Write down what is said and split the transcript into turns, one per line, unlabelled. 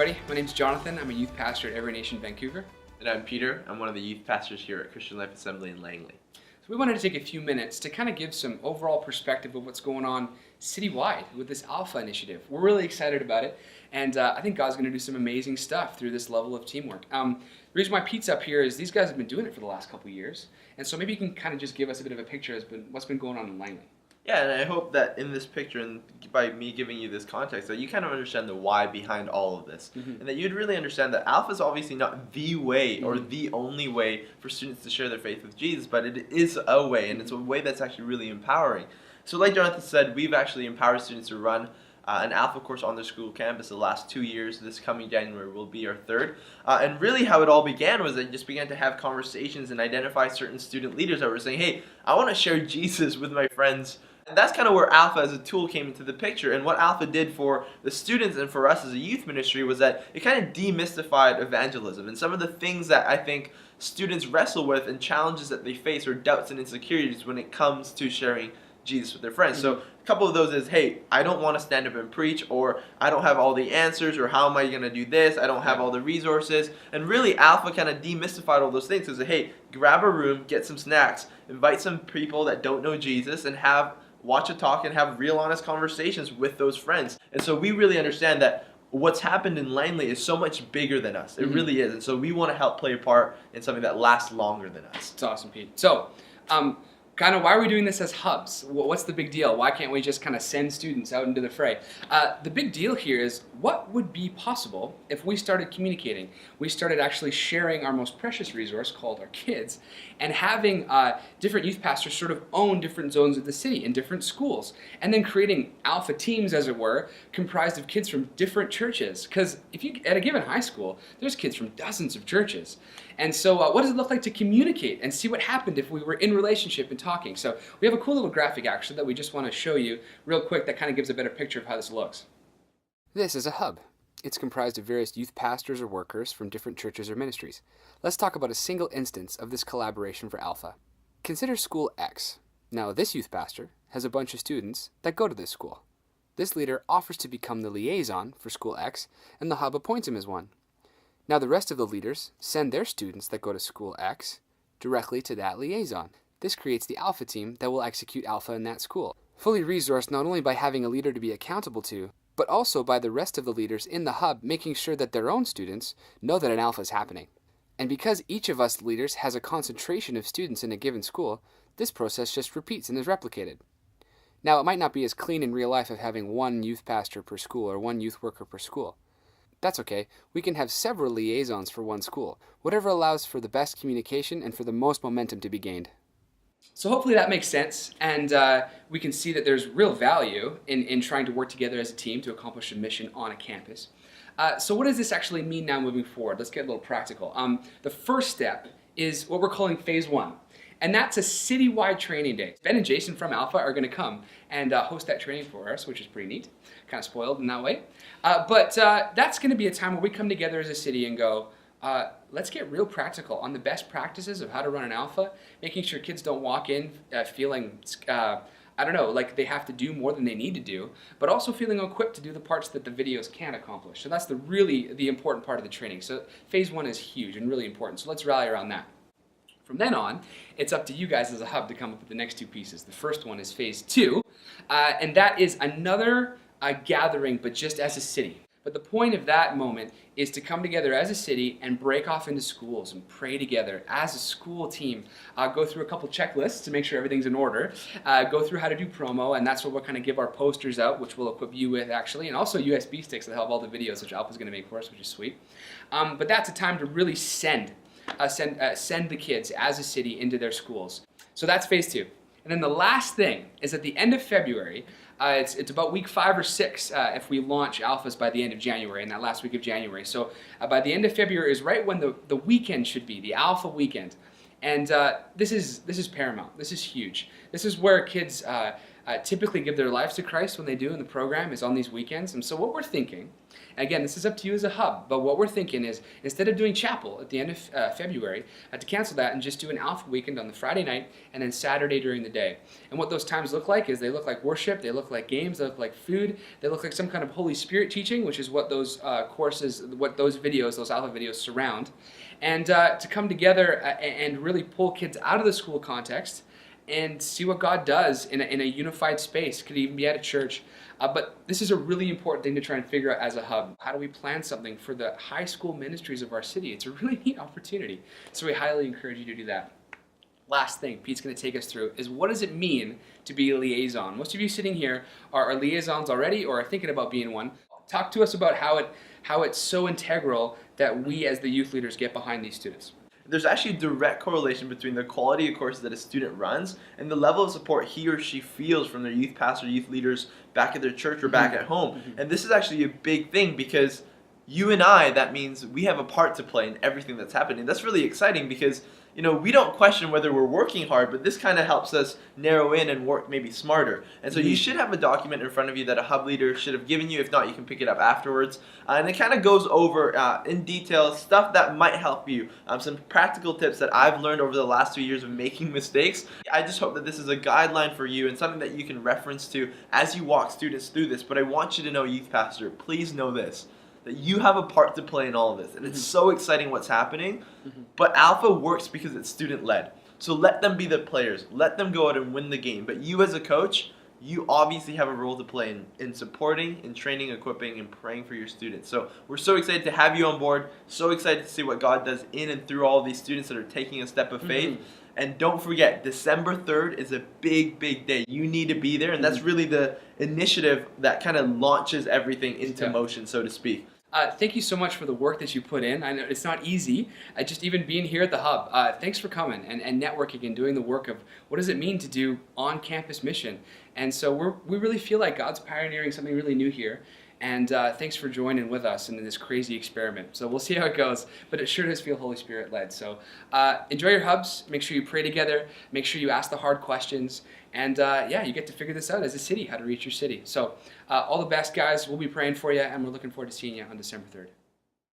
everybody. My name's Jonathan. I'm a youth pastor at Every Nation Vancouver.
And I'm Peter. I'm one of the youth pastors here at Christian Life Assembly in Langley.
So we wanted to take a few minutes to kind of give some overall perspective of what's going on citywide with this Alpha initiative. We're really excited about it, and I think God's going to do some amazing stuff through this level of teamwork. The reason why Pete's up here is these guys have been doing it for the last couple of years, and so maybe you can kind of just give us a bit of a picture of what's been going on in Langley.
Yeah, and I hope that in this picture and by me giving you this context that you kind of understand the why behind all of this. And that you'd really understand that Alpha is obviously not the way or the only way for students to share their faith with Jesus, but it is a way, and it's a way that's actually really empowering. So like Jonathan said, we've actually empowered students to run an Alpha course on their school campus the last 2 years. This coming January will be our third. And really how it all began was I just began to have conversations and identify certain student leaders that were saying, hey, I want to share Jesus with my friends. And that's kind of where Alpha as a tool came into the picture. And what Alpha did for the students and for us as a youth ministry was that it kind of demystified evangelism. And some of the things that I think students wrestle with and challenges that they face or doubts and insecurities when it comes to sharing Jesus with their friends. So a couple of those is, hey, I don't want to stand up and preach, or I don't have all the answers, or how am I going to do this? I don't have all the resources. And really Alpha kind of demystified all those things. So say, hey, grab a room, get some snacks, invite some people that don't know Jesus, and watch a talk and have real honest conversations with those friends. And so we really understand that what's happened in Langley is so much bigger than us. It really is. And so we want to help play a part in something that lasts longer than us.
It's awesome, Pete. So, kind of why are we doing this as hubs? What's the big deal? Why can't we just kind of send students out into the fray? The big deal here is what would be possible if we started communicating? We started actually sharing our most precious resource called our kids, and having different youth pastors sort of own different zones of the city in different schools, and then creating Alpha teams, as it were, comprised of kids from different churches. Because if you at a given high school, there's kids from dozens of churches. And so what does it look like to communicate and see what happened if we were in relationship and talking? So we have a cool little graphic actually that we just want to show you real quick that kind of gives a better picture of how this looks. This is a hub. It's comprised of various youth pastors or workers from different churches or ministries. Let's talk about a single instance of this collaboration for Alpha. Consider School X. Now this youth pastor has a bunch of students that go to this school. This leader offers to become the liaison for School X, and the hub appoints him as one. Now the rest of the leaders send their students that go to School X directly to that liaison. This creates the Alpha team that will execute Alpha in that school, fully resourced not only by having a leader to be accountable to, but also by the rest of the leaders in the hub making sure that their own students know that an Alpha is happening. And because each of us leaders has a concentration of students in a given school, this process just repeats and is replicated. Now it might not be as clean in real life of having one youth pastor per school or one youth worker per school. That's okay. We can have several liaisons for one school, whatever allows for the best communication and for the most momentum to be gained. So hopefully that makes sense, and we can see that there's real value in trying to work together as a team to accomplish a mission on a campus. So what does this actually mean now moving forward? Let's get a little practical. The first step is what we're calling phase 1. And that's a citywide training day. Ben and Jason from Alpha are going to come and host that training for us, which is pretty neat. Kind of spoiled in that way. But that's going to be a time where we come together as a city and go, let's get real practical on the best practices of how to run an Alpha, making sure kids don't walk in feeling, like they have to do more than they need to do, but also feeling equipped to do the parts that the videos can't accomplish. So that's the important part of the training. So phase 1 is huge and really important. So let's rally around that. From then on, it's up to you guys as a hub to come up with the next 2 pieces. The first one is phase 2, and that is another gathering, but just as a city. But the point of that moment is to come together as a city and break off into schools and pray together as a school team. Go through a couple checklists to make sure everything's in order. Go through how to do promo, and that's where we'll kind of give our posters out, which we'll equip you with actually, and also USB sticks that have all the videos which Alpha's going to make for us, which is sweet. But that's a time to really send the kids as a city into their schools. So that's phase 2. And then the last thing is at the end of February, it's about week 5 or 6 if we launch Alphas by the end of January, in that last week of January. So by the end of February is right when the weekend should be, the Alpha weekend. And this is paramount. This is huge. This is where kids typically give their lives to Christ when they do, and the program is on these weekends. And so what we're thinking, again, this is up to you as a hub, but what we're thinking is instead of doing chapel at the end of February, to cancel that and just do an Alpha weekend on the Friday night and then Saturday during the day. And what those times look like is they look like worship, they look like games, they look like food, they look like some kind of Holy Spirit teaching, which is what those courses, what those videos, those Alpha videos surround. And to come together and really pull kids out of the school context and see what God does in a unified space. Could even be at a church. But this is a really important thing to try and figure out as a hub. How do we plan something for the high school ministries of our city? It's a really neat opportunity. So we highly encourage you to do that. Last thing Pete's going to take us through is what does it mean to be a liaison? Most of you sitting here are liaisons already or are thinking about being one. Talk to us about how it's so integral that we as the youth leaders get behind these students.
There's actually a direct correlation between the quality of courses that a student runs and the level of support he or she feels from their youth pastor, youth leaders back at their church or back at home. And this is actually a big thing because you and I, that means we have a part to play in everything that's happening. That's really exciting because, you know, we don't question whether we're working hard, but this kind of helps us narrow in and work maybe smarter. And so you should have a document in front of you that a hub leader should have given you. If not, you can pick it up afterwards. And it kind of goes over in detail stuff that might help you. Some practical tips that I've learned over the last 2 years of making mistakes. I just hope that this is a guideline for you and something that you can reference to as you walk students through this. But I want you to know, youth pastor, please know this, that you have a part to play in all of this. And it's so exciting what's happening. But Alpha works because it's student-led. So let them be the players. Let them go out and win the game. But you as a coach, you obviously have a role to play in supporting, in training, equipping, and praying for your students. So we're so excited to have you on board. So excited to see what God does in and through all of these students that are taking a step of faith. And don't forget, December 3rd is a big, big day. You need to be there. And that's really the initiative that kind of launches everything into motion, so to speak.
Thank you so much for the work that you put in. I know it's not easy, just even being here at the Hub. Thanks for coming and networking and doing the work of what does it mean to do on-campus mission. And so we really feel like God's pioneering something really new here. And thanks for joining with us in this crazy experiment. So we'll see how it goes, but it sure does feel Holy Spirit led. So enjoy your hubs. Make sure you pray together. Make sure you ask the hard questions. And yeah, you get to figure this out as a city, how to reach your city. So all the best, guys. We'll be praying for you, and we're looking forward to seeing you on December 3rd.